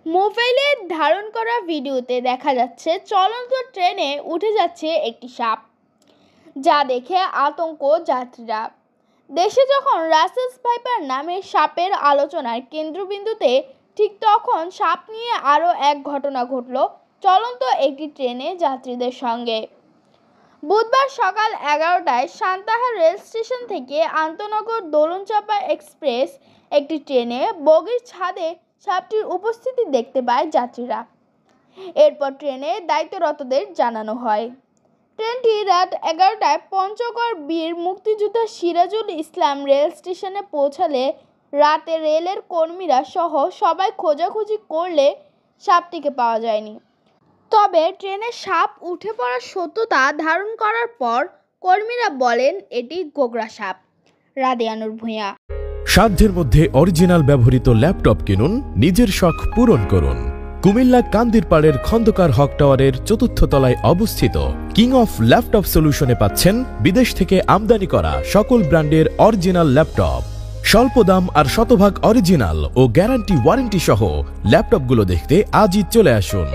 মোবাইলে ধারণ করা ভিডিওতে দেখা যাচ্ছে চলন্ত ট্রেনে উঠে যাচ্ছে একটি সাপ, যা দেখে আতঙ্ক যাত্রীরা। দেশে যখন রাসেলস ভাইপার নামের সাপের আলোচনার কেন্দ্রবিন্দুতে, ঠিক তখন সাপ নিয়ে আরও এক ঘটনা ঘটল চলন্ত একটি ট্রেনে যাত্রীদের সঙ্গে। বুধবার সকাল 11টায় সান্তাহার রেল স্টেশন থেকে আন্তনগর দোলনচাঁপা এক্সপ্রেস একটি ট্রেনে বগির ছাদে সাপটির উপস্থিতি দেখতে পায় যাত্রীরা। এরপর ট্রেনে দায়িত্বরতদের জানানো হয়। ট্রেনটি রাত 11টায় পঞ্চগড় বীর মুক্তিযোদ্ধা সিরাজুল ইসলাম রেল স্টেশনে পৌঁছালে রাতে রেলের কর্মীরা সহ সবাই খোঁজাখুঁজি করলে সাপটিকে পাওয়া যায়নি। তবে ট্রেনে সাপ উঠে পড়ার সত্যতা ধারণ করার পর কর্মীরা বলেন এটি গোগরা সাপ। রাদিয়ানুর ভূঁইয়া। সাধ্যের মধ্যে অরিজিনাল ব্যবহৃত ল্যাপটপ কিনুন, নিজের শখ পূরণ করুন। কুমিল্লা কান্দিরপাড়ের খন্দকার হক টাওয়ারের ৪র্থ তলায় অবস্থিত কিং অফ ল্যাপটপ সলিউশনে পাচ্ছেন বিদেশ থেকে আমদানি করা সকল ব্র্যান্ডের অরিজিনাল ল্যাপটপ। স্বল্প দাম আর শতভাগ অরিজিনাল ও গ্যারান্টি ওয়ারেন্টি সহ ল্যাপটপগুলো দেখতে আজই চলে আসুন।